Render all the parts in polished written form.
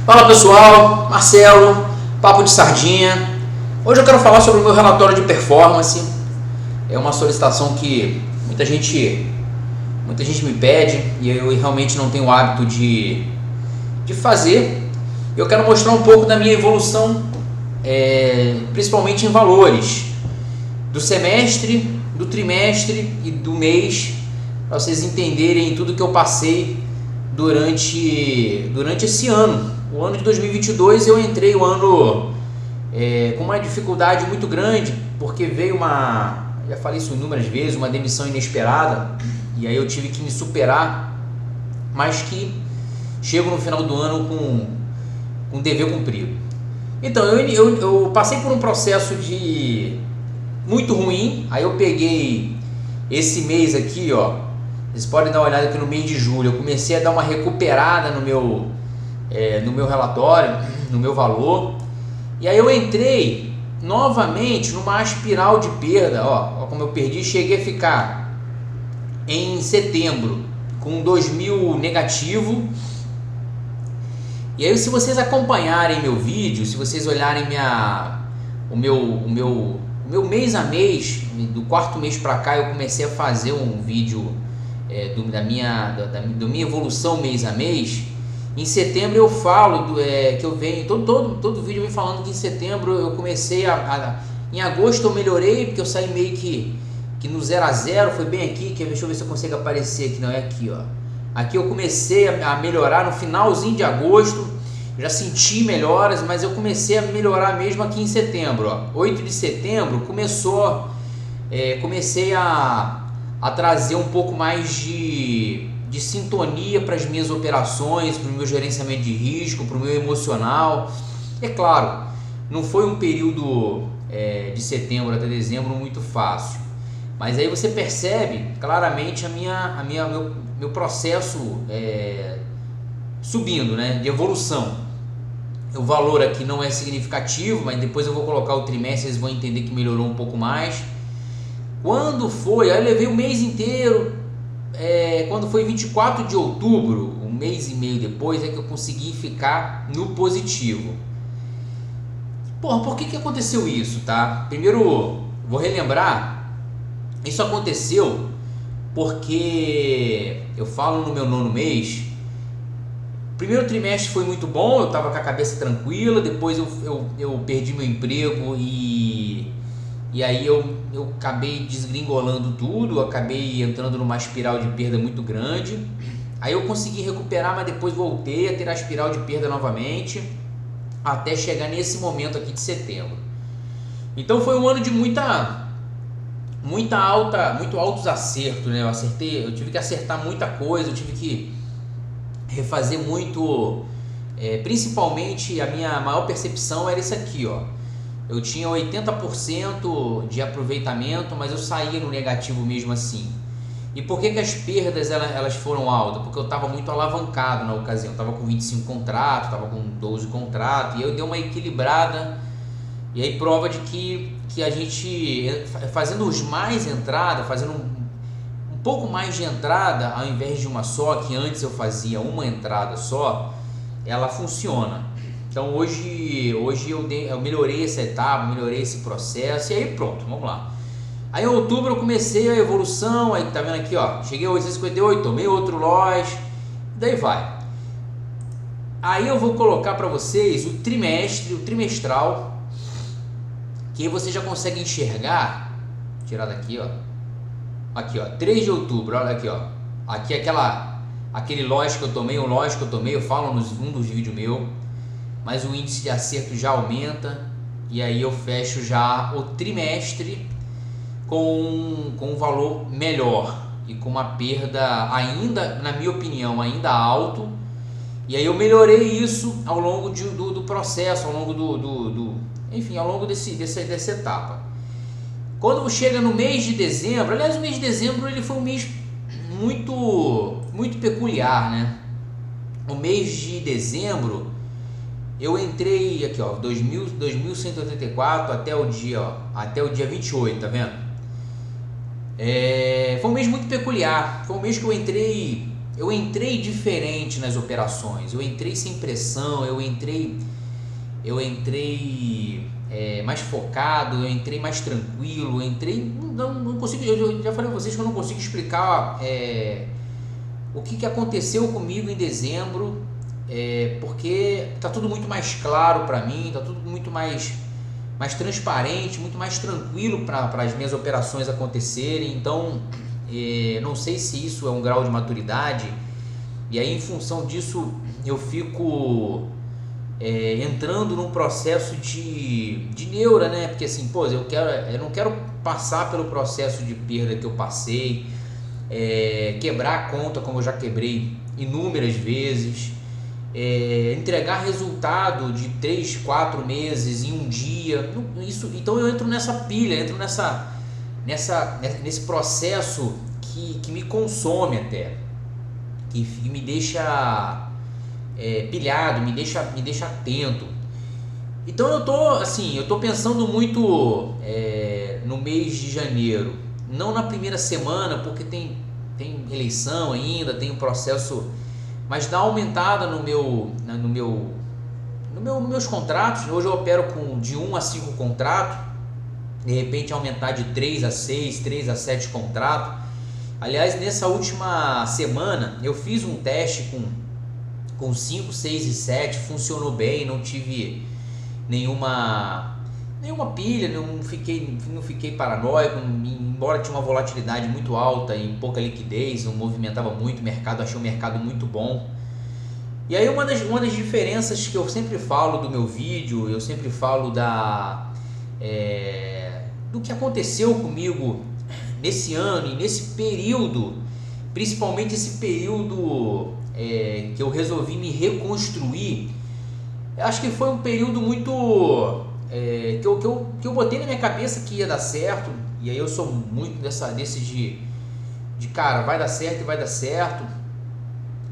Fala pessoal, Marcelo, Papo de Sardinha. Hoje eu quero falar sobre o meu relatório de performance. É uma solicitação que muita gente me pede e eu realmente não tenho o hábito de fazer. Eu quero mostrar um pouco da minha evolução, principalmente em valores, do semestre, do trimestre e do mês, para vocês entenderem tudo que eu passei durante esse ano. O ano de 2022 eu entrei o ano com uma dificuldade muito grande, porque veio já falei isso inúmeras vezes, uma demissão inesperada, e aí eu tive que me superar, mas que chego no final do ano com dever cumprido. Então eu passei por um processo muito ruim. Aí eu peguei esse mês aqui, ó, vocês podem dar uma olhada aqui no mês de julho, eu comecei a dar uma recuperada no meu relatório, no meu valor, e aí eu entrei novamente numa espiral de perda. Ó como eu perdi, cheguei a ficar em setembro com 2.000 negativo. E aí, se vocês acompanharem meu vídeo, se vocês olharem o meu mês a mês, do quarto mês para cá, eu comecei a fazer um vídeo da minha evolução mês a mês. Em setembro eu falo que eu venho, todo vídeo eu venho falando que em setembro eu comecei em agosto eu melhorei, porque eu saí meio que no 0 a 0, foi bem aqui, deixa eu ver se eu consigo aparecer aqui, não é aqui, ó. Aqui eu comecei a melhorar no finalzinho de agosto, já senti melhoras, mas eu comecei a melhorar mesmo aqui em setembro, ó. 8 de setembro comecei a trazer um pouco mais de sintonia para as minhas operações, para o meu gerenciamento de risco, para o meu emocional. É claro, não foi um período de setembro até dezembro muito fácil, mas aí você percebe claramente meu processo subindo, né, de evolução. O valor aqui não é significativo, mas depois eu vou colocar o trimestre, vocês vão entender que melhorou um pouco mais. Quando foi, aí eu levei o mês inteiro. Quando foi 24 de outubro, um mês e meio depois, é que eu consegui ficar no positivo. Porra, por que aconteceu isso, tá? Primeiro, vou relembrar, isso aconteceu porque eu falo no meu 9º mês. Primeiro trimestre foi muito bom, eu estava com a cabeça tranquila. Depois eu perdi meu emprego e aí eu acabei desgringolando tudo, acabei entrando numa espiral de perda muito grande. Aí eu consegui recuperar, mas depois voltei a ter a espiral de perda novamente, até chegar nesse momento aqui de setembro. Então foi um ano de muito altos acertos, né? Eu tive que acertar muita coisa, eu tive que refazer muito, principalmente a minha maior percepção era isso aqui, ó. Eu tinha 80% de aproveitamento, mas eu saía no negativo mesmo assim. E por que as perdas elas foram altas? Porque eu estava muito alavancado na ocasião. Eu estava com 25 contratos, estava com 12 contratos, e eu dei uma equilibrada. E aí prova de que a gente, fazendo mais entrada, fazendo um pouco mais de entrada, ao invés de uma só, que antes eu fazia uma entrada só, ela funciona. Então hoje eu melhorei essa etapa, melhorei esse processo, e aí pronto, vamos lá. Aí em outubro eu comecei a evolução, aí tá vendo aqui, ó, cheguei a 858, tomei outro loss, daí vai. Aí eu vou colocar para vocês o trimestral, que aí você já consegue enxergar, tirar daqui, ó. Aqui, ó, 3 de outubro, olha aqui, ó. Aqui aquele loss que eu tomei, eu falo num dos vídeos meu. Mas o índice de acerto já aumenta, e aí eu fecho já o trimestre com um valor melhor e com uma perda ainda, na minha opinião, ainda alto. E aí eu melhorei isso ao longo do processo, ao longo enfim, ao longo dessa etapa. Quando chega no mês de dezembro, aliás, o mês de dezembro ele foi um mês muito peculiar, né? O mês de dezembro eu entrei aqui, ó, 2.184 até o dia 28, tá vendo? Foi um mês muito peculiar. Foi um mês que eu entrei eu entrei diferente nas operações, eu entrei sem pressão, eu entrei mais focado, eu entrei mais tranquilo, não consigo, eu já falei a vocês que eu não consigo explicar o que aconteceu comigo em dezembro, porque tá tudo muito mais claro para mim, tá tudo muito mais transparente, muito mais tranquilo para as minhas operações acontecerem. Então não sei se isso é um grau de maturidade, e aí em função disso eu fico entrando num processo de neura, né? Porque assim, pô, eu não quero passar pelo processo de perda que eu passei, quebrar a conta como eu já quebrei inúmeras vezes, entregar resultado de 3, 4 meses em um dia. Então eu entro nessa pilha, entro nesse processo que me consome até, que me deixa pilhado, me deixa atento. Então eu tô pensando muito no mês de janeiro, não na primeira semana, porque tem eleição ainda, tem um processo, mas dá uma aumentada nos meus contratos. Hoje eu opero de 1 a 5 contratos, de repente aumentar de 3 a 6, 3 a 7 contratos. Aliás, nessa última semana eu fiz um teste com 5, 6 e 7, funcionou bem, não tive nenhuma pilha, não fiquei paranoico, embora tinha uma volatilidade muito alta e pouca liquidez, não movimentava muito o mercado, achei o mercado muito bom. E aí uma das diferenças que eu sempre falo do meu vídeo, eu sempre falo do que aconteceu comigo nesse ano e nesse período, principalmente esse período que eu resolvi me reconstruir. Acho que foi um período muito que eu botei na minha cabeça que ia dar certo, e aí eu sou muito desse de cara, vai dar certo e vai dar certo.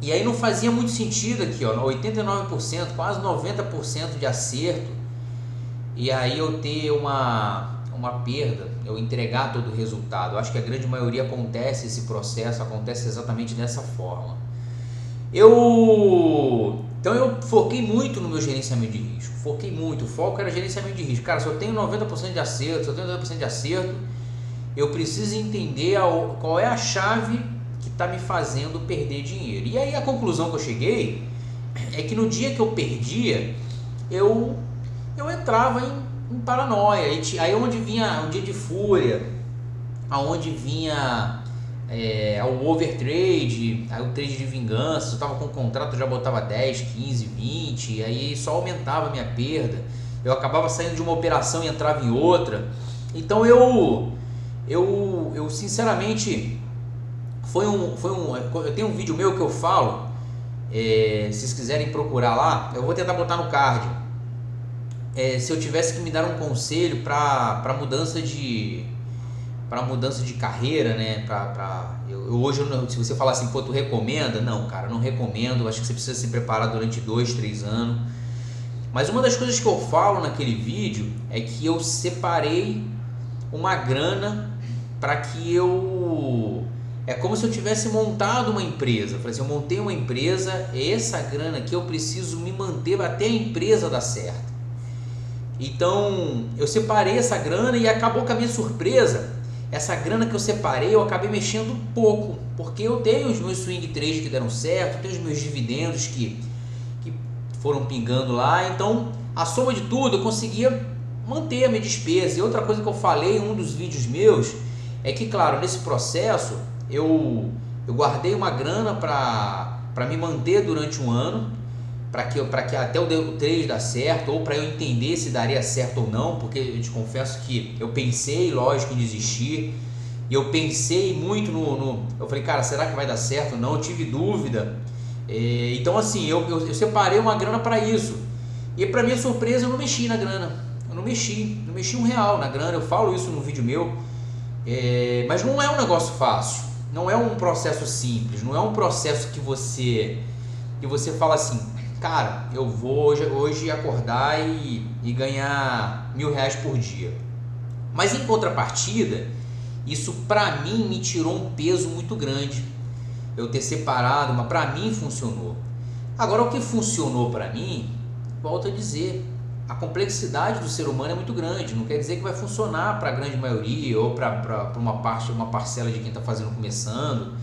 E aí não fazia muito sentido aqui, ó, 89%, quase 90% de acerto, e aí eu ter uma perda, eu entregar todo o resultado. Eu acho que a grande maioria esse processo acontece exatamente dessa forma. Então eu foquei muito no meu gerenciamento de risco, o foco era gerenciamento de risco. Cara, se eu tenho 90% de acerto, eu preciso entender qual é a chave que está me fazendo perder dinheiro. E aí a conclusão que eu cheguei é que no dia que eu perdia, eu entrava em paranoia, aí onde vinha o dia de fúria, aonde vinha o overtrade, aí o trade de vingança. Eu estava com um contrato, eu já botava 10, 15, 20, e aí só aumentava a minha perda. Eu acabava saindo de uma operação e entrava em outra. Então eu sinceramente eu tenho um vídeo meu que eu falo, se vocês quiserem procurar lá, eu vou tentar botar no card. Se eu tivesse que me dar um conselho para mudança de carreira, né? Hoje, se você falar assim, pô, tu recomenda? Não, cara, não recomendo. Acho que você precisa se preparar durante 2, 3 anos. Mas uma das coisas que eu falo naquele vídeo é que eu separei uma grana para que é como se eu tivesse montado uma empresa. Eu falei assim, eu montei uma empresa, essa grana aqui eu preciso me manter até a empresa dar certo. Então eu separei essa grana e acabou com a minha surpresa. Essa grana que eu separei, eu acabei mexendo pouco, porque eu tenho os meus swing trades que deram certo, tenho os meus dividendos que foram pingando lá. Então a soma de tudo eu conseguia manter a minha despesa. E outra coisa que eu falei em um dos vídeos meus é que, claro, nesse processo eu guardei uma grana para me manter durante um ano, para que até o trade dar certo, ou para eu entender se daria certo ou não, porque eu te confesso que eu pensei, lógico, em desistir, e eu pensei muito eu falei, cara, será que vai dar certo ou não? Eu tive dúvida. Então assim, eu separei uma grana para isso, e para minha surpresa eu não mexi na grana, eu não mexi R$1 na grana. Eu falo isso no vídeo meu, mas não é um negócio fácil, não é um processo simples, não é um processo que você fala assim, cara, eu vou hoje acordar e ganhar R$1.000 por dia. Mas em contrapartida, isso para mim me tirou um peso muito grande. eu ter separado, mas para mim funcionou. Agora, o que funcionou para mim, volto a dizer, a complexidade do ser humano é muito grande. Não quer dizer que vai funcionar para a grande maioria ou para uma parcela de quem está fazendo começando.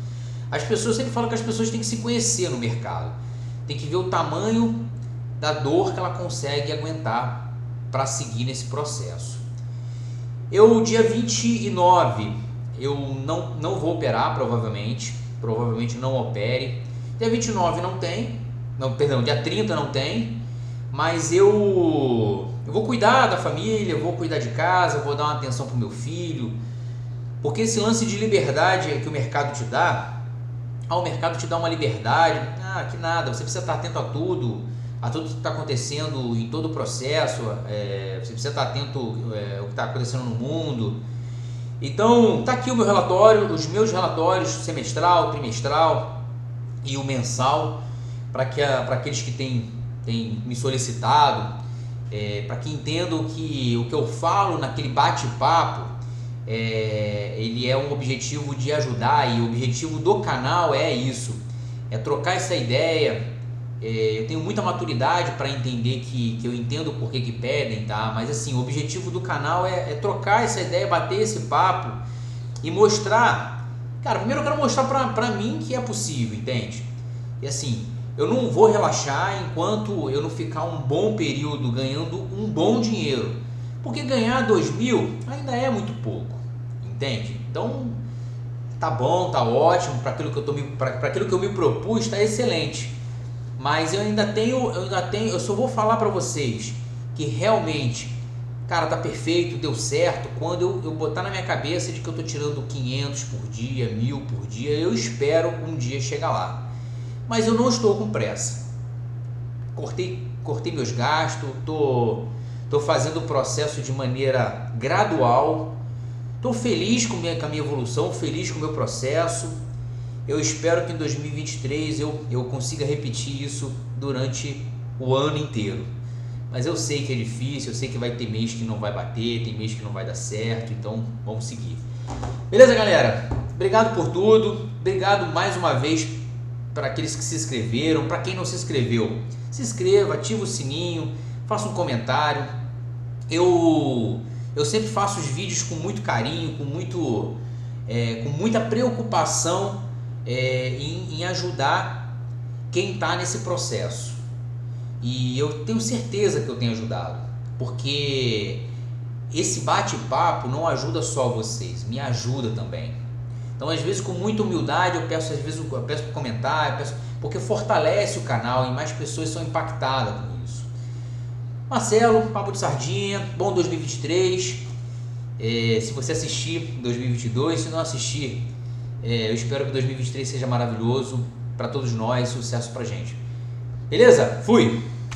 As pessoas sempre falam que as pessoas têm que se conhecer no mercado, tem que ver o tamanho da dor que ela consegue aguentar para seguir nesse processo. Eu, dia 29, eu não vou operar, provavelmente não opere. Dia 29 não tem, dia 30 não tem, mas eu vou cuidar da família, vou cuidar de casa, vou dar uma atenção pro meu filho, porque esse lance de liberdade que o mercado te dá, o mercado te dá uma liberdade, que nada, você precisa estar atento a tudo que está acontecendo em todo o processo, você precisa estar atento ao que está acontecendo no mundo. Então, tá aqui o meu relatório, os meus relatórios semestral, trimestral e o mensal, para aqueles que têm me solicitado, para que entendam que o que eu falo naquele bate-papo, ele é um objetivo de ajudar, e o objetivo do canal é isso, é trocar essa ideia. Eu tenho muita maturidade para entender que eu entendo o porquê que pedem, tá? Mas assim, o objetivo do canal é trocar essa ideia, bater esse papo e mostrar. Cara, primeiro eu quero mostrar pra mim que é possível, entende? E assim, eu não vou relaxar enquanto eu não ficar um bom período ganhando um bom dinheiro, porque ganhar 2.000 ainda é muito pouco, entende? Então tá bom, tá ótimo, para aquilo que eu me propus, tá excelente. Mas eu só vou falar para vocês que realmente, cara, tá perfeito, deu certo, quando eu botar na minha cabeça de que eu tô tirando 500 por dia, 1.000 por dia, eu espero um dia chegar lá. Mas eu não estou com pressa. Cortei meus gastos, tô fazendo o processo de maneira gradual, tô feliz com a minha evolução, feliz com o meu processo. Eu espero que em 2023 eu consiga repetir isso durante o ano inteiro. Mas eu sei que é difícil, eu sei que vai ter mês que não vai bater, tem mês que não vai dar certo, então vamos seguir. Beleza, galera? Obrigado por tudo, obrigado mais uma vez para aqueles que se inscreveram, para quem não se inscreveu, se inscreva, ativa o sininho, faça um comentário. Eu sempre faço os vídeos com muito carinho, com muita preocupação em ajudar quem está nesse processo, e eu tenho certeza que eu tenho ajudado, porque esse bate-papo não ajuda só vocês, me ajuda também. Então, às vezes, com muita humildade, eu peço por comentário, porque fortalece o canal e mais pessoas são impactadas com isso. Marcelo, Papo de Sardinha, bom 2023. Se você assistir 2022, se não assistir, eu espero que 2023 seja maravilhoso para todos nós, sucesso pra gente. Beleza? Fui!